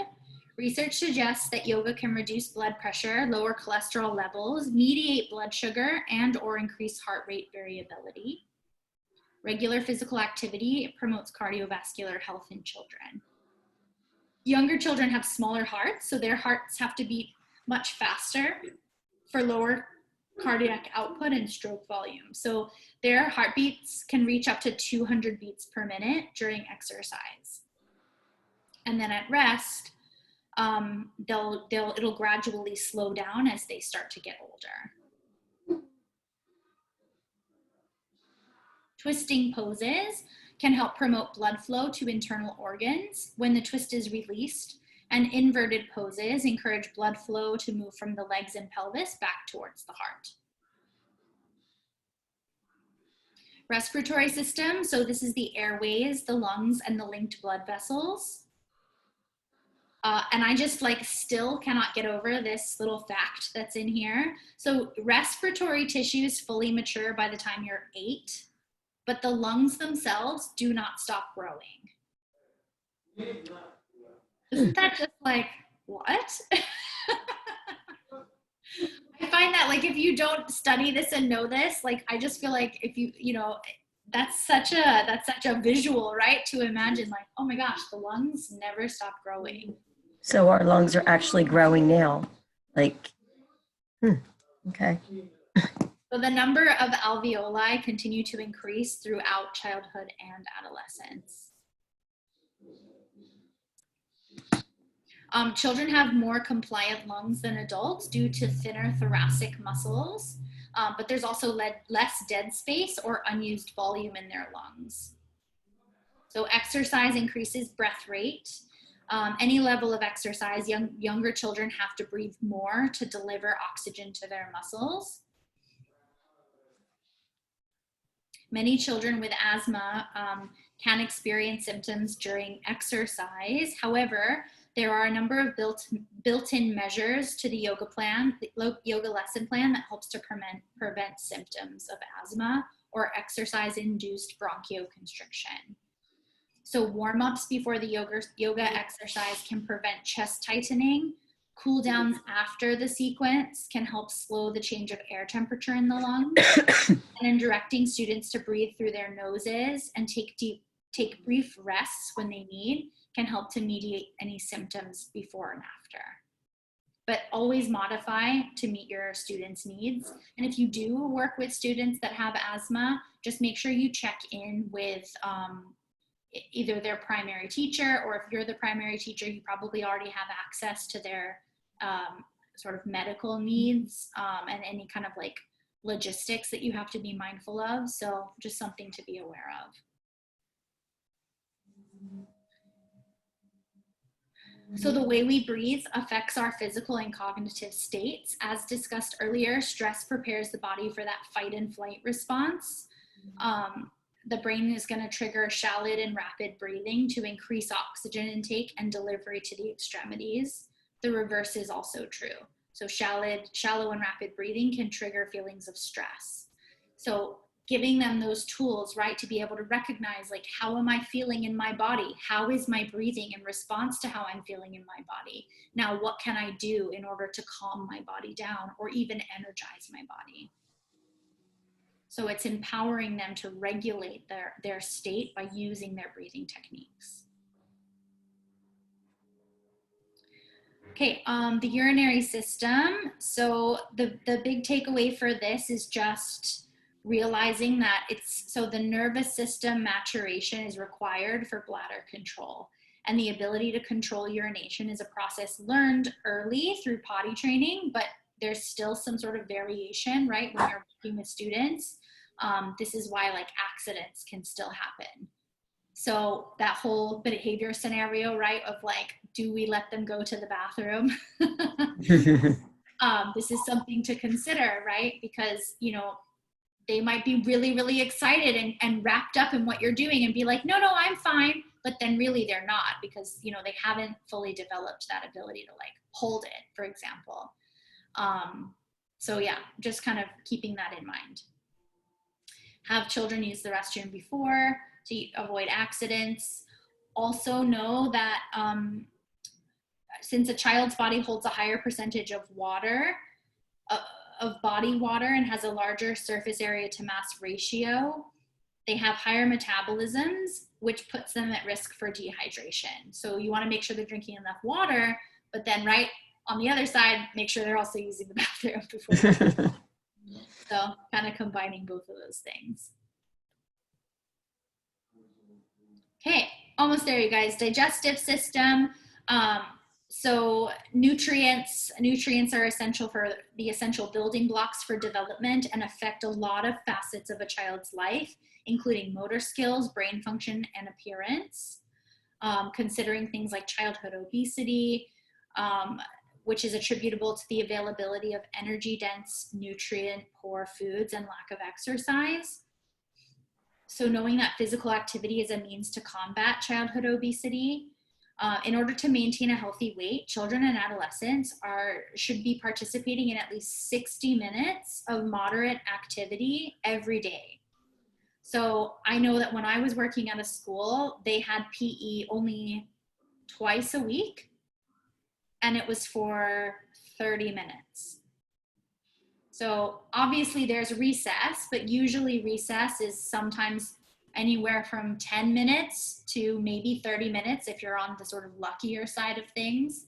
Research suggests that yoga can reduce blood pressure, lower cholesterol levels, mediate blood sugar, and/or increase heart rate variability. Regular physical activity promotes cardiovascular health in children. Younger children have smaller hearts, so their hearts have to beat much faster for lower cardiac output and stroke volume. So their heartbeats can reach up to 200 beats per minute during exercise. And then at rest, it'll gradually slow down as they start to get older. Twisting poses can help promote blood flow to internal organs when the twist is released, and inverted poses encourage blood flow to move from the legs and pelvis back towards the heart. Respiratory system, so this is the airways, the lungs, and the linked blood vessels. And I just still cannot get over this little fact that's in here. So respiratory tissues fully mature by the time you're 8, but the lungs themselves do not stop growing. Isn't that just what? I find that if you don't study this and know this, I just feel like if that's such a visual, right? To imagine oh my gosh, the lungs never stop growing. So our lungs are actually growing now. Okay. So the number of alveoli continue to increase throughout childhood and adolescence. Children have more compliant lungs than adults due to thinner thoracic muscles, but there's also less dead space or unused volume in their lungs. So exercise increases breath rate. Any level of exercise, younger children have to breathe more to deliver oxygen to their muscles. Many children with asthma can experience symptoms during exercise. However, there are a number of built-in measures to the yoga lesson plan that helps to prevent symptoms of asthma or exercise-induced bronchoconstriction. So warm-ups before the yoga exercise can prevent chest tightening. Cool downs after the sequence can help slow the change of air temperature in the lungs. And in directing students to breathe through their noses and take brief rests when they need can help to mediate any symptoms before and after. But always modify to meet your students' needs. And if you do work with students that have asthma, just make sure you check in with either their primary teacher, or if you're the primary teacher, you probably already have access to their sort of medical needs and any kind of logistics that you have to be mindful of. So just something to be aware of. So the way we breathe affects our physical and cognitive states. As discussed earlier, stress prepares the body for that fight and flight response. The brain is going to trigger shallow and rapid breathing to increase oxygen intake and delivery to the extremities. The reverse is also true. So shallow and rapid breathing can trigger feelings of stress. So giving them those tools, right, to be able to recognize how am I feeling in my body? How is my breathing in response to how I'm feeling in my body? Now, what can I do in order to calm my body down or even energize my body? So it's empowering them to regulate their state by using their breathing techniques. Okay, the urinary system. So the big takeaway for this is just realizing that the nervous system maturation is required for bladder control. And the ability to control urination is a process learned early through potty training, but there's still some sort of variation, right, when you're working with students. This is why accidents can still happen. So that whole behavior scenario, right, of do we let them go to the bathroom? This is something to consider, right? Because, they might be really, really excited and wrapped up in what you're doing and be like, no, I'm fine. But then really they're not, because, they haven't fully developed that ability to hold it, for example. So yeah, just kind of keeping that in mind. Have children use the restroom before to avoid accidents. Also know that since a child's body holds a higher percentage of water, of body water, and has a larger surface area to mass ratio, they have higher metabolisms, which puts them at risk for dehydration. So you want to make sure they're drinking enough water, but then right on the other side, make sure they're also using the bathroom before. So kind of combining both of those things. Okay, almost there, you guys. Digestive system. So nutrients are essential for the essential building blocks for development and affect a lot of facets of a child's life, including motor skills, brain function, and appearance. Considering things like childhood obesity, which is attributable to the availability of energy-dense, nutrient-poor foods and lack of exercise. So knowing that physical activity is a means to combat childhood obesity. In order to maintain a healthy weight, children and adolescents should be participating in at least 60 minutes of moderate activity every day. So I know that when I was working at a school, they had PE only twice a week, and it was for 30 minutes. So obviously there's recess, but usually recess is sometimes anywhere from 10 minutes to maybe 30 minutes if you're on the sort of luckier side of things.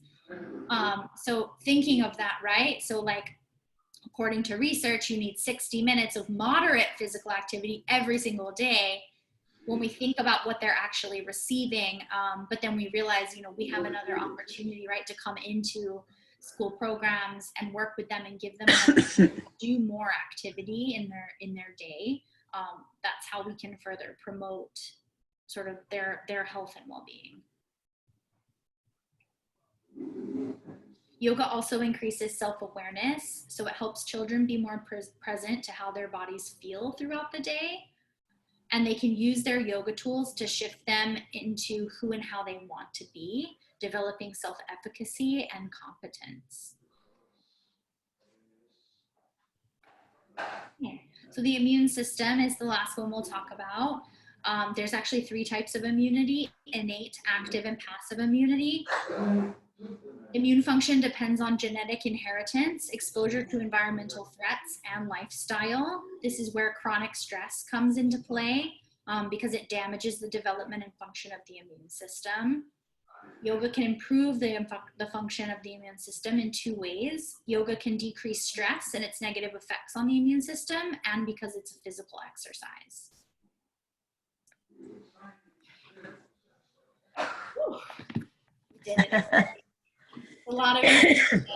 So thinking of that, right? So like, according to research, you need 60 minutes of moderate physical activity every single day when we think about what they're actually receiving. But then we realize, you know, we have another opportunity, right, to come into school programs and work with them and give them to do more activity in their day. That's how we can further promote sort of their health and well-being. Yoga also increases self-awareness, so it helps children be more present to how their bodies feel throughout the day, and they can use their yoga tools to shift them into who and how they want to be, developing self-efficacy and competence. Okay. So the immune system is the last one we'll talk about. There's actually 3 types of immunity: innate, active, and passive immunity. Immune function depends on genetic inheritance, exposure to environmental threats, and lifestyle. This is where chronic stress comes into play because it damages the development and function of the immune system. Yoga can improve the function of the immune system in 2 ways. Yoga can decrease stress and its negative effects on the immune system, and because it's a physical exercise. Whew. Did it. A lot of information.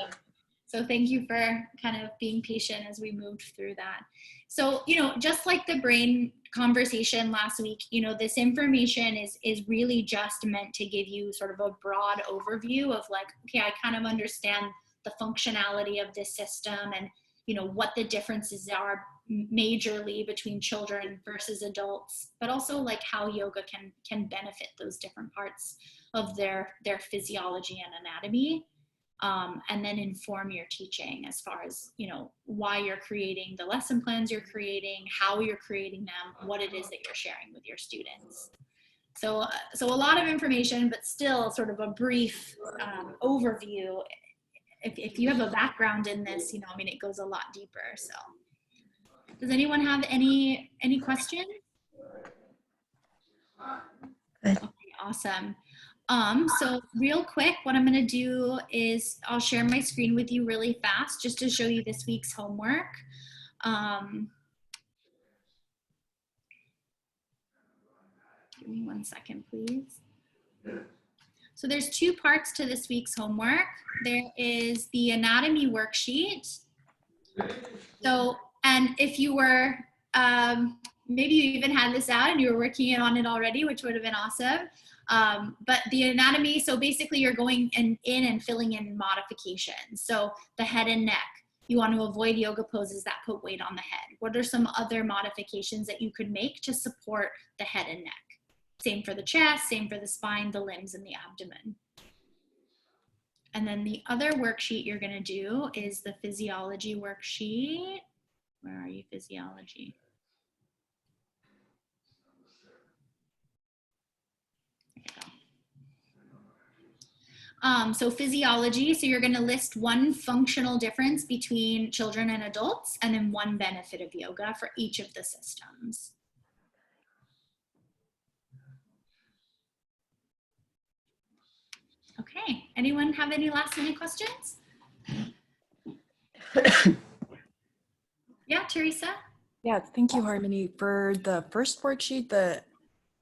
So thank you for kind of being patient as we moved through that. So, you know, just like the brain conversation last week, you know, this information is really just meant to give you sort of a broad overview of like, okay, I kind of understand the functionality of this system and, you know, what the differences are majorly between children versus adults, but also like how yoga can benefit those different parts of their physiology and anatomy. And then inform your teaching as far as, you know, why you're creating the lesson plans you're creating, how you're creating them, what it is that you're sharing with your students. So a lot of information, but still sort of a brief overview. If you have a background in this, you know, I mean, it goes a lot deeper. So does anyone have any questions? Good. Okay, awesome. So real quick, what I'm going to do is I'll share my screen with you really fast just to show you this week's homework. Give me 1 second, please. So there's 2 parts to this week's homework. There is the anatomy worksheet. So, and if you were, maybe you even had this out and you were working on it already, which would have been awesome. But the anatomy, so basically you're going in and filling in modifications. So the head and neck, you want to avoid yoga poses that put weight on the head. What are some other modifications that you could make to support the head and neck? Same for the chest, same for the spine, the limbs, and the abdomen. And then the other worksheet you're going to do is the physiology worksheet. Where are you, physiology? So physiology, so you're going to list 1 functional difference between children and adults, and then 1 benefit of yoga for each of the systems. Okay, anyone have any last minute questions? Yeah, Teresa? Yeah, thank you, Harmony. For the first worksheet, the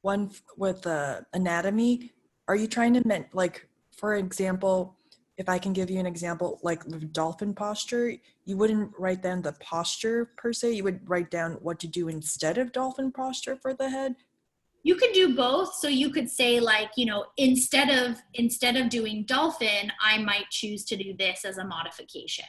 one with the anatomy, are you trying to like, for example, if I can give you an example, like with dolphin posture, you wouldn't write down the posture per se, you would write down what to do instead of dolphin posture for the head? You could do both. So you could say like, instead of doing dolphin, I might choose to do this as a modification.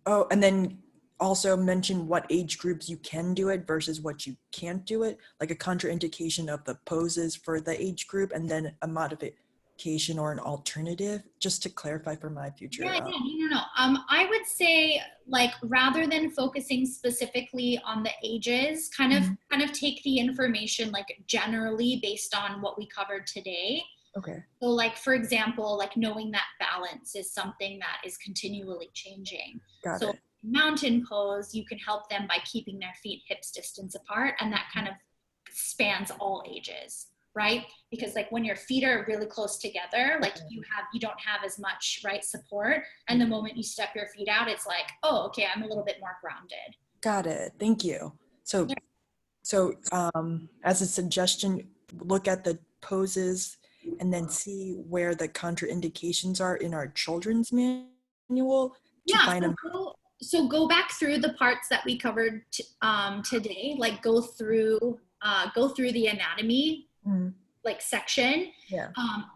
Oh, and then also mention what age groups you can do it versus what you can't do it, like a contraindication of the poses for the age group, and then a modification or an alternative, just to clarify for my future. Yeah, no. I would say like rather than focusing specifically on the ages, kind of take the information like generally based on what we covered today. Okay. So like, for example, like knowing that balance is something that is continually changing. Got So it. mountain pose, you can help them by keeping their feet hips distance apart, and that kind of spans all ages, right? Because like when your feet are really close together, like you don't have as much support, and the moment you step your feet out, it's like, oh, okay, I'm a little bit more grounded. Got it. Thank you. So as a suggestion, look at the poses and then see where the contraindications are in our children's manual to find them. So go back through the parts that we covered today, like go through the anatomy like section. Yeah.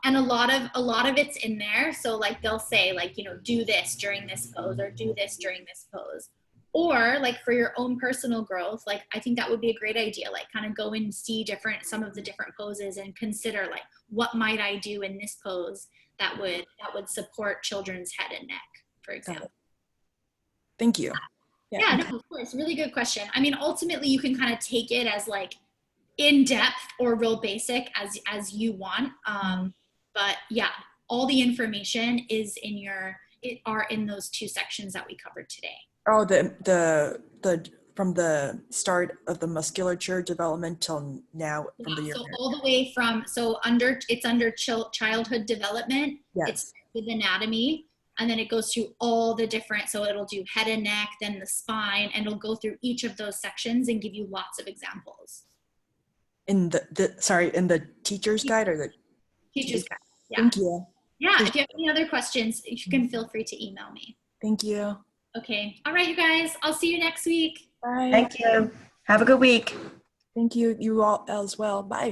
And a lot of it's in there. So like they'll say like, do this during this pose or do this during this pose. Or like for your own personal growth, like I think that would be a great idea, like kind of go and see some of the different poses and consider like, what might I do in this pose that would support children's head and neck, for example. Thank you. Yeah, no, of course. Really good question. I mean, ultimately you can kind of take it as like in depth or real basic as you want. But yeah, all the information are in those two sections that we covered today. Oh, the from the start of the musculature development till now, from the year. So all the way from under childhood development. Yes. It's with anatomy, and then it goes through all the different. So it'll do head and neck, then the spine, and it'll go through each of those sections and give you lots of examples. In the teacher's guide or the teacher's guide? Yeah. Thank you. Yeah. If you have any other questions, you can feel free to email me. Thank you. Okay. All right, you guys. I'll see you next week. Bye. Thank you. Have a good week. Thank you. You all as well. Bye.